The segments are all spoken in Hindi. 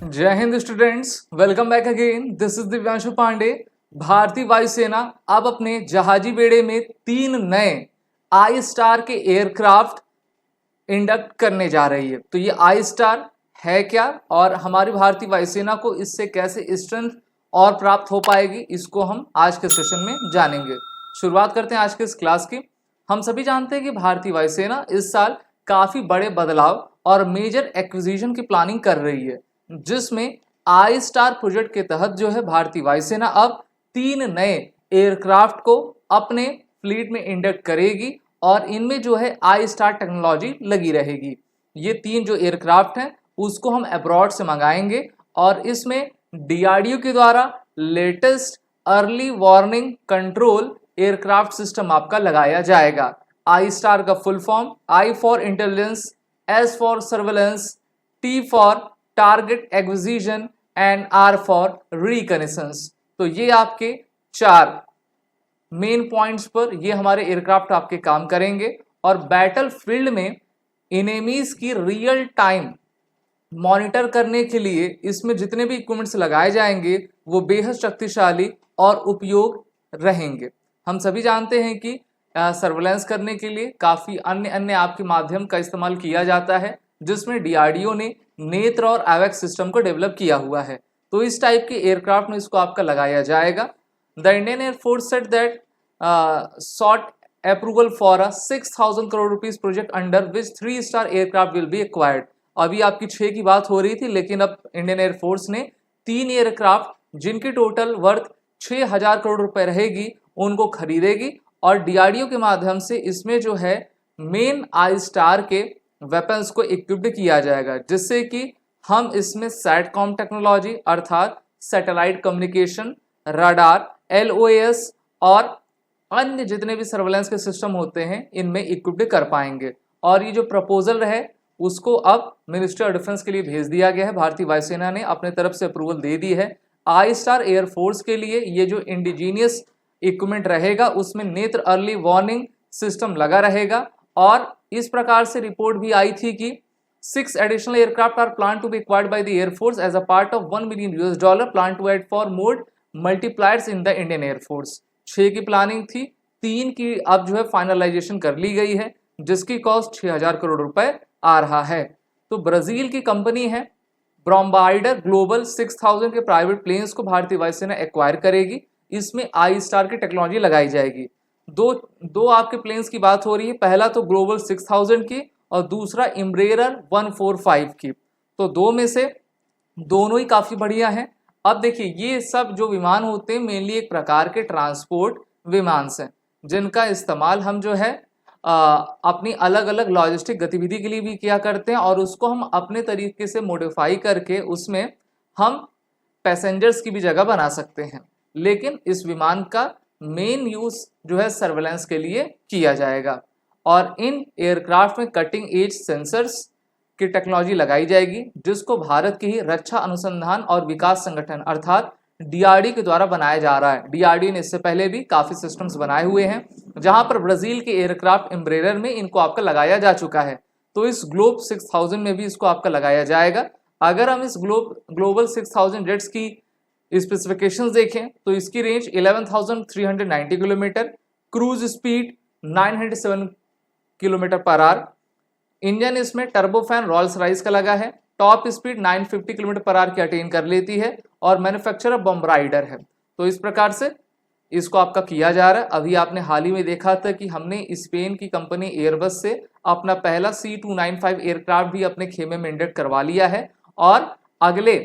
जय हिंद students, welcome back again. This is Divyanshu Pandey. भारतीय वायुसेना अब अपने जहाजी बेड़े में 3 नए आई स्टार के एयरक्राफ्ट इंडक्ट करने जा रही है। तो ये आई स्टार है क्या और हमारी भारतीय वायुसेना को इससे कैसे स्ट्रेंथ और प्राप्त हो पाएगी, इसको हम आज के सेशन में जानेंगे। शुरुआत करते हैं आज के इस क्लास की। हम सभी जानते हैं कि भारतीय वायुसेना इस साल काफी बड़े बदलाव और मेजर एक्विजिशन की प्लानिंग कर रही है, जिसमें आई स्टार प्रोजेक्ट के तहत जो है भारतीय वायुसेना अब 3 नए एयरक्राफ्ट को अपने फ्लीट में इंडक्ट करेगी और इनमें जो है आई स्टार टेक्नोलॉजी लगी रहेगी। ये 3 जो एयरक्राफ्ट हैं उसको हम अब्रॉड से मंगाएंगे और इसमें डीआरडीओ के द्वारा latest early warning control aircraft system आपका लगाया जाएगा। आई स्टार का full form I for intelligence, S for surveillance, T for target acquisition and R for reconnaissance. तो ये आपके 4 मेन पॉइंट्स पर ये हमारे एयरक्राफ्ट आपके काम करेंगे और बैटल फील्ड में इनेमीज की रियल टाइम मॉनिटर करने के लिए इसमें जितने भी इक्विपमेंट्स लगाए जाएंगे वो बेहद शक्तिशाली और उपयोग रहेंगे। हम सभी जानते हैं कि सर्वेलेंस करने के लिए काफ़ी अन्य आपके माध्यम का इस्तेमाल किया जाता है, जिसमें डीआरडीओ ने नेत्र और एवेक्स सिस्टम को डेवलप किया हुआ है। तो इस टाइप के एयरक्राफ्ट में इसको आपका लगाया जाएगा। The Indian air force said that sought approval for a 6,000 crore rupees project under which 3 star aircraft will be acquired. अभी आपकी 6 की बात हो रही थी, लेकिन अब इंडियन एयरफोर्स ने 3 एयरक्राफ्ट जिनकी टोटल वर्थ 6,000 करोड़ रुपए रहेगी उनको खरीदेगी और डीआरडीओ के माध्यम से इसमें जो है मेन आई स्टार के वेपन्स को इक्विप्ड किया जाएगा, जिससे कि हम इसमें सैटकॉम टेक्नोलॉजी अर्थात सैटेलाइट कम्युनिकेशन, रडार, एलओएस और अन्य जितने भी सर्वेलेंस के सिस्टम होते हैं इनमें इक्विप्ड कर पाएंगे। और ये जो प्रपोजल है उसको अब मिनिस्ट्री ऑफ डिफेंस के लिए भेज दिया गया है। भारतीय वायुसेना ने अपने तरफ से अप्रूवल दे दी है। आई स्टार एयरफोर्स के लिए ये जो इंडिजीनियस इक्विपमेंट रहेगा उसमें नेत्र अर्ली वार्निंग सिस्टम लगा रहेगा। और इस प्रकार से रिपोर्ट भी आई थी कि 6 additional aircraft are planned to be acquired by the Air Force as a part of $1 million planned to add for more multipliers in the Indian Air Force। 6 की प्लानिंग थी, 3 की अब जो है फाइनलाइजेशन कर ली गई है, जिसकी कॉस्ट 6,000 करोड़ रुपए आ रहा है। तो ब्राजील की कंपनी है ब्रॉम्बार्डर ग्लोबल 6000 के प्राइवेट प्लेन्स को भारतीय वायुसेना एक्वायर करेगी। इसमें आई स्टार की टेक्नोलॉजी लगाई जाएगी। दो आपके प्लेन्स की बात हो रही है, पहला तो ग्लोबल 6000 की और दूसरा इम्ब्रेयर 145 की। तो दो में से दोनों ही काफ़ी बढ़िया हैं। अब देखिए, ये सब जो विमान होते हैं मेनली एक प्रकार के ट्रांसपोर्ट विमान हैं, जिनका इस्तेमाल हम जो है अपनी अलग अलग लॉजिस्टिक गतिविधि के लिए भी किया करते हैं और उसको हम अपने तरीके से मॉडिफाई करके उसमें हम पैसेंजर्स की भी जगह बना सकते हैं। लेकिन इस विमान का मेन यूज़ जो है सर्वेलेंस के लिए किया जाएगा और इन एयरक्राफ्ट में कटिंग एज सेंसर्स की टेक्नोलॉजी लगाई जाएगी, जिसको भारत के ही रक्षा अनुसंधान और विकास संगठन अर्थात डीआरडीओ के द्वारा बनाया जा रहा है। डीआरडीओ ने इससे पहले भी काफ़ी सिस्टम्स बनाए हुए हैं, जहां पर ब्राज़ील के एयरक्राफ्ट इम्ब्रेयर में इनको आपका लगाया जा चुका है। तो इस ग्लोब 6000 में भी इसको आपका लगाया जाएगा। अगर हम इस ग्लोबल 6000 जेट्स की स्पेसिफिकेशंस देखें तो इसकी range 11,390 kilometre, cruise speed 907 kilometre per hour. Engine इसमें टर्बोफैन रॉल्स राइस का लगा है। Top speed 950 kilometre per hour की अटेन कर लेती है और मैन्युफैक्चरर बॉम्बार्डर है। तो इस प्रकार से इसको आपका किया जा रहा है। अभी आपने हाल ही में देखा था कि हमने स्पेन की कंपनी एयरबस से अपना पहला C295 एयरक्राफ्ट भी अपने खेमे में इंडक्ट करवा लिया है और अगले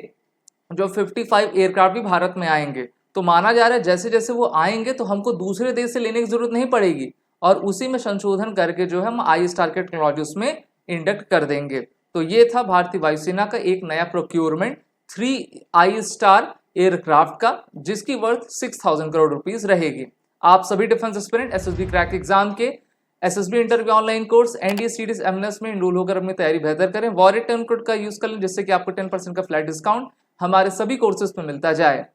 जो 55 एयरक्राफ्ट भी भारत में आएंगे। तो माना जा रहा है जैसे जैसे वो आएंगे तो हमको दूसरे देश से लेने की जरूरत नहीं पड़ेगी और उसी में संशोधन करके जो है हम आई स्टार के टेक्नोलॉजी उसमें इंडक्ट कर देंगे। तो ये था भारतीय वायुसेना का एक नया प्रोक्योरमेंट 3 आई स्टार एयरक्राफ्ट का, जिसकी वर्थ 6,000 करोड़ रुपीस रहेगी। आप सभी defence aspirant SSB crack exam के SSB interview online course NDA CDS MNS में इनरोल होकर अपनी तैयारी बेहतर करें। वॉरियर टर्म कोड का यूज कर लें, जिससे कि आपको 10% का फ्लैट डिस्काउंट हमारे सभी कोर्सेज में मिलता जाए।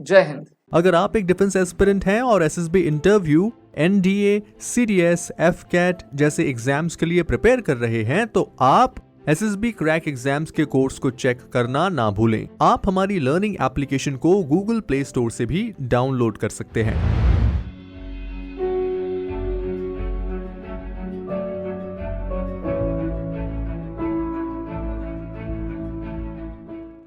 जय हिंद। अगर आप एक डिफेंस एस्पिरेंट हैं और SSB interview, NDA, CDS, AFCAT जैसे एग्जाम्स के लिए प्रिपेयर कर रहे हैं तो आप एसएसबी क्रैक एग्जाम्स के कोर्स को चेक करना ना भूलें। आप हमारी लर्निंग एप्लीकेशन को गूगल प्ले स्टोर से भी डाउनलोड कर सकते हैं।